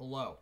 Hello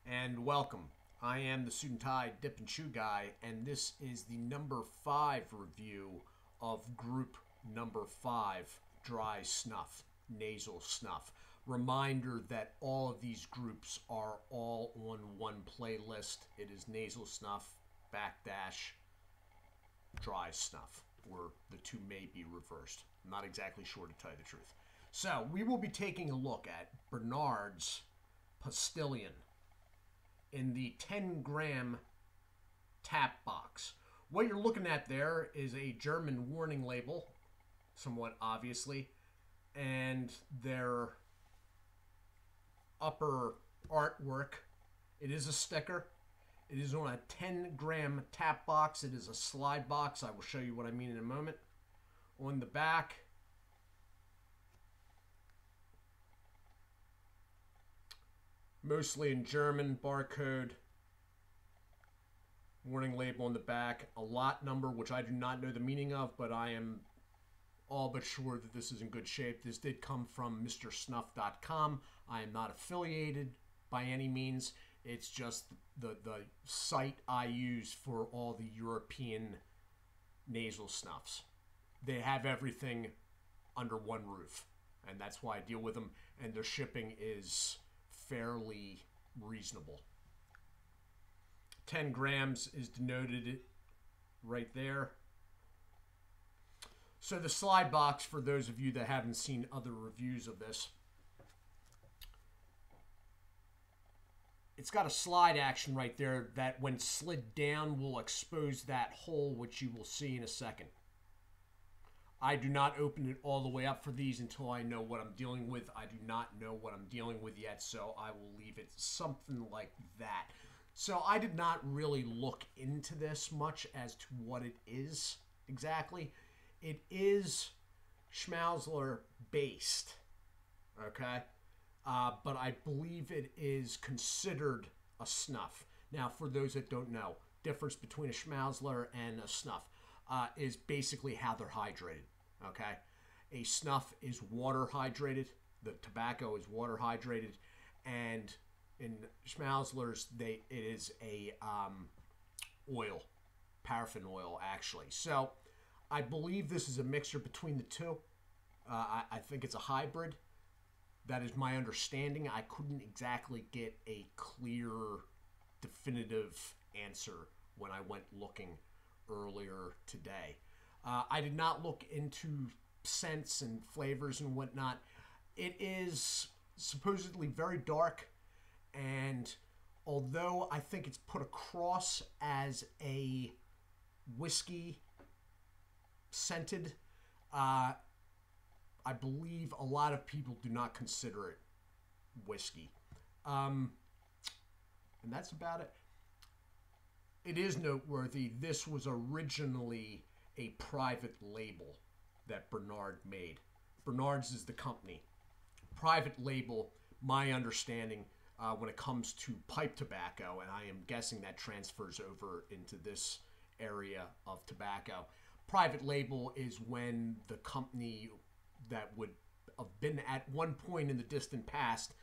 and welcome. I am the Suit&Tie Dip&ChewGuy, and this is the number 5 review of group number 5, Dry Snuff, Nasal Snuff. Reminder that all of these groups are all on one playlist. It is Nasal Snuff, backdash, Dry Snuff, or the two may be reversed. I'm not exactly sure, to tell you the truth. So we will be taking a look at Bernard's Postillion in the 10-gram tap box. What you're looking at there is a German warning label, somewhat obviously, and their upper artwork. It is a sticker. It is on a 10-gram tap box. It is a slide box. I will show you what I mean in a moment. On the back, mostly in German, barcode, warning label on the back, a lot number, which I do not know the meaning of, but I am all but sure that this is in good shape. This did come from MrSnuff.com. I am not affiliated by any means. It's just the site I use for all the European nasal snuffs. They have everything under one roof, and that's why I deal with them, and their shipping is fairly reasonable. 10 grams is denoted right there. So the slide box, for those of you that haven't seen other reviews of this, it's got a slide action right there that when slid down will expose that hole, which you will see in a second. I do not open it all the way up for these until I know what I'm dealing with. I do not know what I'm dealing with yet, so I will leave it something like that. So I did not really look into this much as to what it is exactly. It is Schmalzler based, okay? But I believe it is considered a snuff. Now, for those that don't know, difference between a Schmalzler and a snuff is basically how they're hydrated, okay? A snuff is water hydrated. The tobacco is water hydrated, and in Schmalzlers, it is a oil, paraffin oil, actually. So I believe this is a mixture between the two. I think it's a hybrid. That is my understanding. I couldn't exactly get a clear, definitive answer when I went looking earlier today. I did not look into scents and flavors and whatnot. It is supposedly very dark, and although I think it's put across as a whiskey scented, I believe a lot of people do not consider it whiskey. And that's about it. It is noteworthy, this was originally a private label that Bernard made. Bernard's is the company. Private label, my understanding, when it comes to pipe tobacco, and I am guessing that transfers over into this area of tobacco. Private label is when the company that would have been at one point in the distant past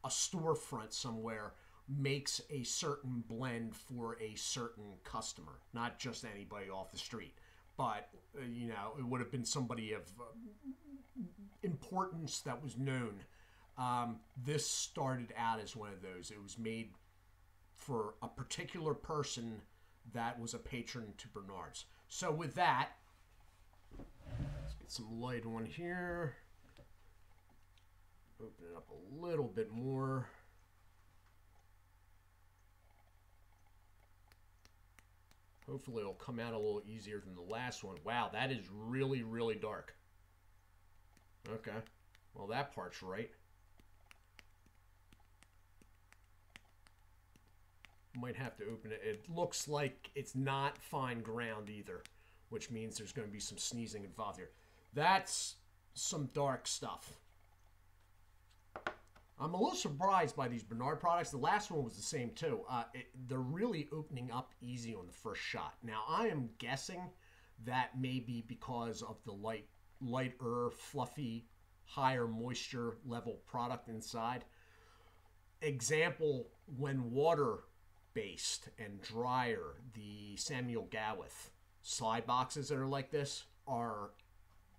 a storefront somewhere makes a certain blend for a certain customer, not just anybody off the street, but you know, it would have been somebody of importance that was known. This started out as one of those. It was made for a particular person that was a patron to Bernard's. So with that, let's get some light on here. Open it up a little bit more. Hopefully it'll come out a little easier than the last one. Wow, that is really, really dark. Okay. Well, that part's right. Might have to open it. It looks like it's not fine ground either, which means there's going to be some sneezing involved here. That's some dark stuff. I'm a little surprised by these Bernard products. The last one was the same too. They're really opening up easy on the first shot. Now, I am guessing that may be because of the lighter, fluffy, higher moisture level product inside. example, when water-based and drier, the Samuel Gawith slide boxes that are like this are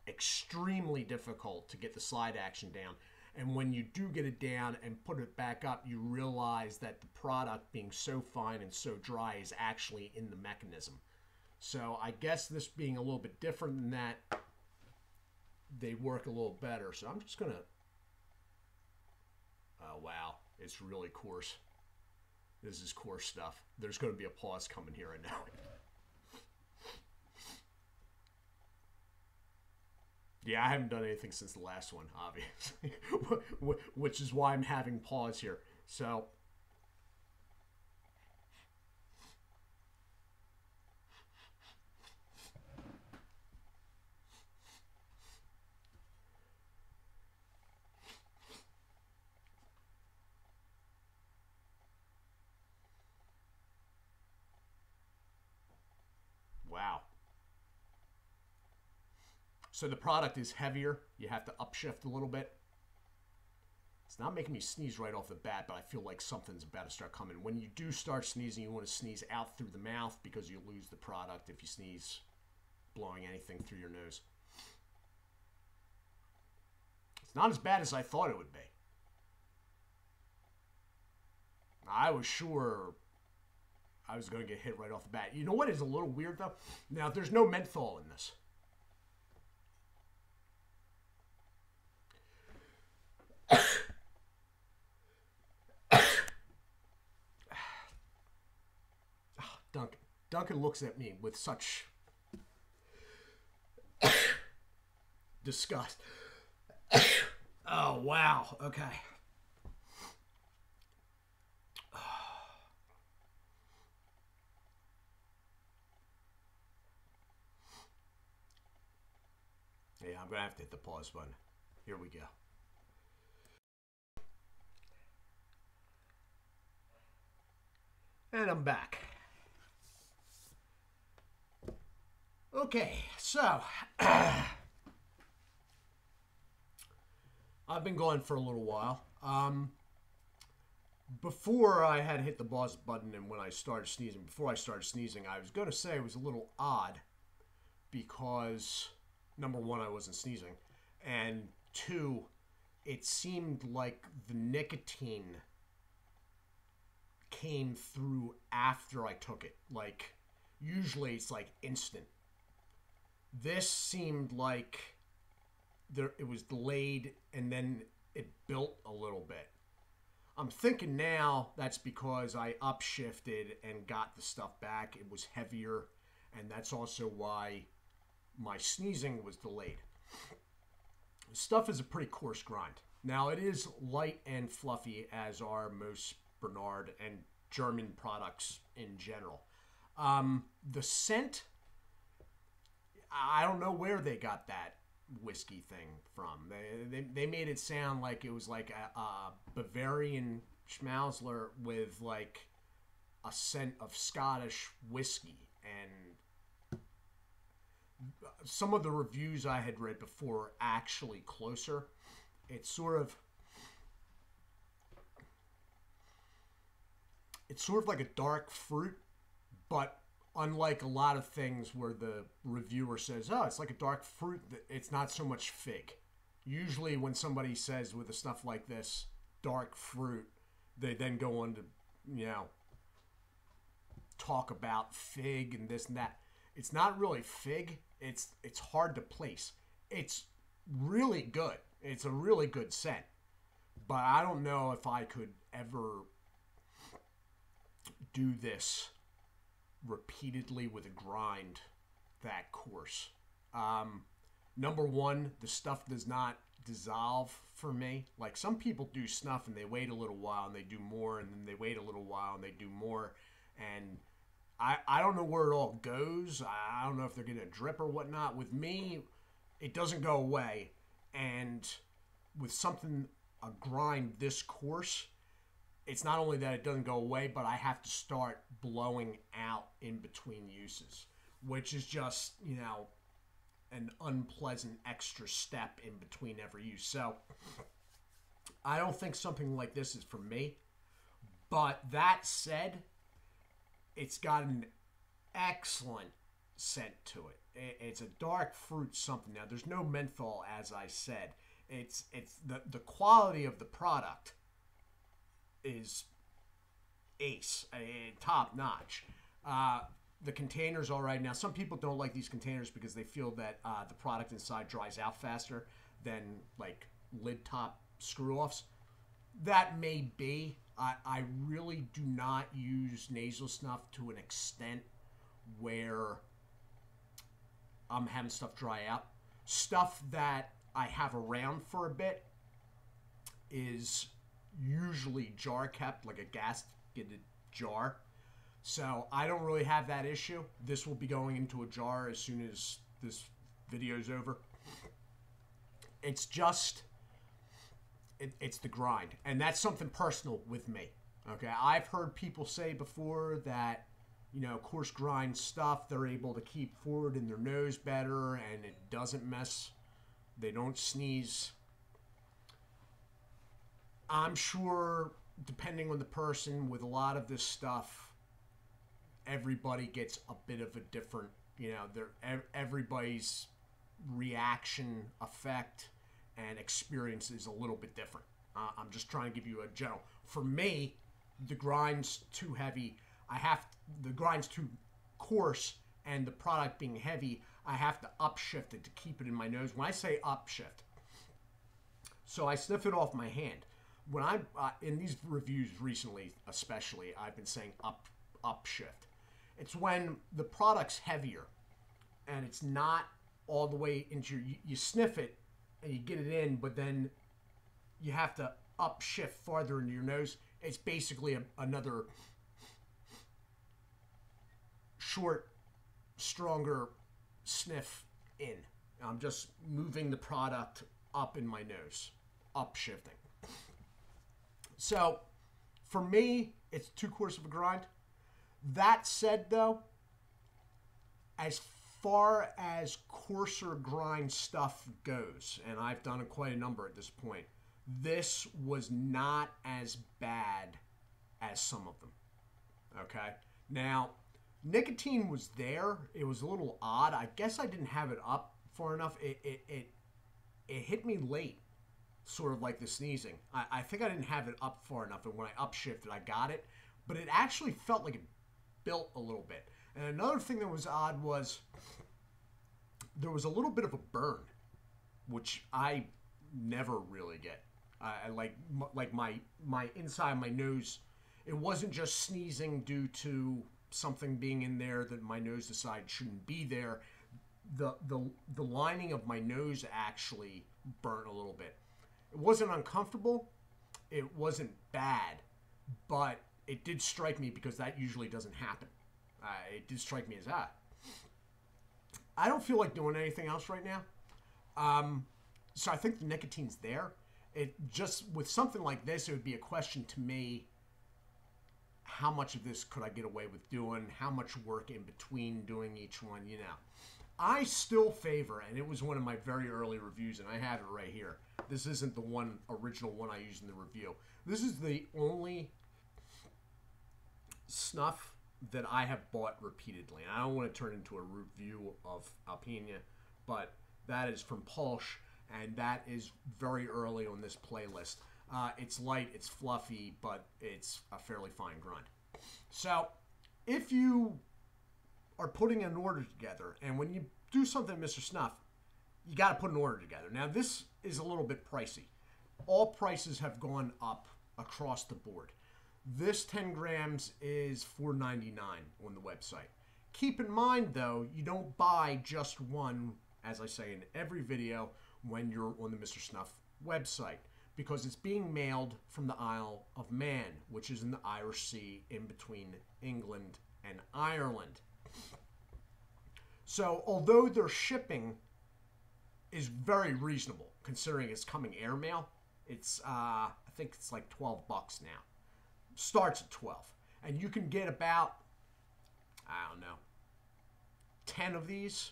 extremely difficult to get the slide action down. And when you do get it down and put it back up, you realize that the product being so fine and so dry is actually in the mechanism. So I guess this being a little bit different than that, they work a little better. So I'm just going to... Oh, wow. It's really coarse. This is coarse stuff. There's going to be a pause coming here, I know. Yeah, I haven't done anything since the last one, obviously, which is why I'm having pause here. So, wow. So the product is heavier. You have to upshift a little bit. It's not making me sneeze right off the bat, but I feel like something's about to start coming. When you do start sneezing, you want to sneeze out through the mouth because you lose the product if you sneeze blowing anything through your nose. It's not as bad as I thought it would be. I was sure I was going to get hit right off the bat. You know what is a little weird, though? Now, there's no menthol in this. Duncan looks at me with such disgust. Oh, wow. Okay. Yeah, I'm going to have to hit the pause button. Here we go. And I'm back. Okay, so I've been going for a little while. Before I had hit the pause button and when I started sneezing, before I started sneezing, I was going to say it was a little odd because, number one, I wasn't sneezing, and two, it seemed like the nicotine came through after I took it. Like, usually it's like instant. This seemed like it was delayed and then it built a little bit. I'm thinking now that's because I upshifted and got the stuff back. It was heavier, and that's also why my sneezing was delayed. Stuff is a pretty coarse grind. Now, it is light and fluffy, as are most Bernard and German products in general. The scent, I don't know where they got that whiskey thing from. They made it sound like it was like a Bavarian Schmalzler with like a scent of Scottish whiskey. And some of the reviews I had read before are actually closer. It's sort of like a dark fruit, but unlike a lot of things where the reviewer says, oh, it's like a dark fruit, it's not so much fig. Usually when somebody says with a stuff like this, dark fruit, they then go on to, talk about fig and this and that. It's not really fig. It's hard to place. It's really good. It's a really good scent. But I don't know if I could ever do this repeatedly with a grind that coarse. Number one, the stuff does not dissolve for me. Like some people do snuff and they wait a little while and they do more, and then they wait a little while and they do more, and I don't know where it all goes. I don't know if they're gonna drip or whatnot. With me, it doesn't go away, and with something, a grind this coarse, it's not only that it doesn't go away, but I have to start blowing out in between uses, which is just, an unpleasant extra step in between every use. So I don't think something like this is for me. But that said, it's got an excellent scent to it. It's a dark fruit something. Now, there's no menthol, as I said. It's the quality of the product is ace, top notch. The containers all right. Now, some people don't like these containers because they feel that the product inside dries out faster than like lid top screw offs. That may be. I really do not use nasal snuff to an extent where I'm having stuff dry out. Stuff that I have around for a bit is usually jar kept, like a gasketed jar. So I don't really have that issue. This will be going into a jar as soon as this video's over. It's just, it's the grind. And that's something personal with me. Okay, I've heard people say before that, you know, coarse grind stuff, they're able to keep forward in their nose better and it doesn't mess. They don't sneeze. I'm sure, depending on the person, with a lot of this stuff, everybody gets a bit of a different, you know, everybody's reaction, effect, and experience is a little bit different. I'm just trying to give you a general. For me, the grind's too heavy. The grind's too coarse, and the product being heavy, I have to upshift it to keep it in my nose. When I say upshift, so I sniff it off my hand. When I'm in these reviews recently, especially, I've been saying upshift. It's when the product's heavier, and it's not all the way into you sniff it, and you get it in, but then you have to upshift farther into your nose. It's basically another short, stronger sniff in. I'm just moving the product up in my nose, upshifting. So, for me, it's too coarse of a grind. That said, though, as far as coarser grind stuff goes, and I've done quite a number at this point, this was not as bad as some of them. Okay? Now, Nicotine was there. It was a little odd. I guess I didn't have it up far enough. It hit me late, sort of like the sneezing. I think I didn't have it up far enough, and when I upshifted, I got it. But it actually felt like it built a little bit. And another thing that was odd was there was a little bit of a burn, which I never really get. I like my inside of my nose. It wasn't just sneezing due to something being in there that my nose decided shouldn't be there. The lining of my nose actually burnt a little bit. It wasn't uncomfortable. It wasn't bad, but it did strike me because that usually doesn't happen. It did strike me as odd. I don't feel like doing anything else right now. So I think the nicotine's there. It just, with something like this, it would be a question to me, how much of this could I get away with doing? How much work in between doing each one, you know? I still favor, and it was one of my very early reviews, and I have it right here. This isn't the original one I used in the review. This is the only snuff that I have bought repeatedly. And I don't want to turn into a review of Alpina, but that is from Polsch, and that is very early on this playlist. It's light, it's fluffy, but it's a fairly fine grind. So, if you are putting an order together, and when you do something, Mr. Snuff, you got to put an order together. Now, this is a little bit pricey. All prices have gone up across the board. This 10 grams is $4.99 on the website. Keep in mind, though, you don't buy just one, as I say in every video, when you're on the Mr. Snuff website, because it's being mailed from the Isle of Man, which is in the Irish Sea in between England and Ireland. So, although their shipping is very reasonable, considering it's coming airmail, it's, I think it's like $12 now. Starts at 12. And you can get about, I don't know, 10 of these,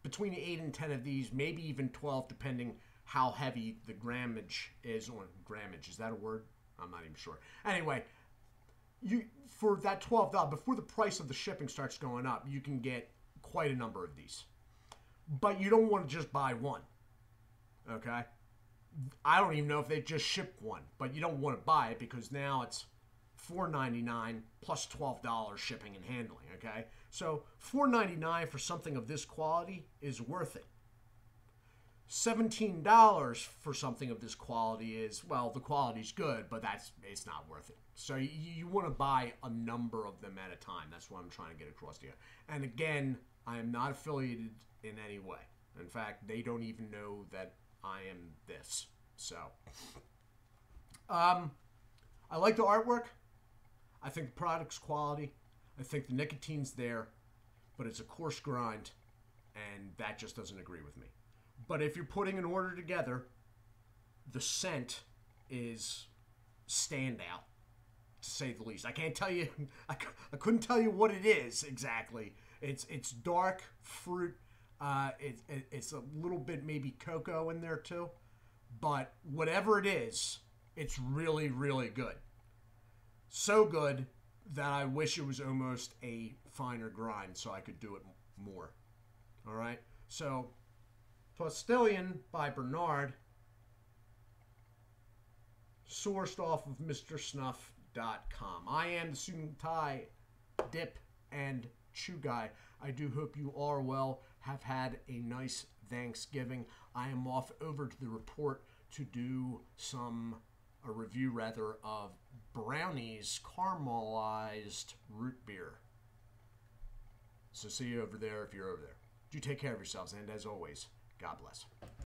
between 8 and 10 of these, maybe even 12, depending how heavy the grammage is on grammage. Is that a word? I'm not even sure. Anyway, you for that $12, before the price of the shipping starts going up, you can get quite a number of these. But you don't want to just buy one. Okay? I don't even know if they just ship one, but you don't want to buy it because now it's $4.99 plus $12 shipping and handling, okay? So $4.99 for something of this quality is worth it. $17 for something of this quality is, well, the quality's good, but it's not worth it. So you want to buy a number of them at a time. That's what I'm trying to get across to you. And again, I am not affiliated in any way. In fact, they don't even know that I am this. So, I like the artwork. I think the product's quality. I think the nicotine's there, but it's a coarse grind, and that just doesn't agree with me. But if you're putting an order together, the scent is standout, to say the least. I can't tell you, I couldn't tell you what it is exactly. It's dark fruit. It's a little bit maybe cocoa in there too. But whatever it is, it's really, really good. So good that I wish it was almost a finer grind so I could do it more. All right? So, Postillion by Bernard, sourced off of MrSnuff.com. I am the Suit&Tie Dip&ChewGuy. I do hope you are well, have had a nice Thanksgiving. I am off over to the report to do a review rather of Brownie's caramelized root beer. So see you over there if you're over there. Do take care of yourselves, and as always, God bless.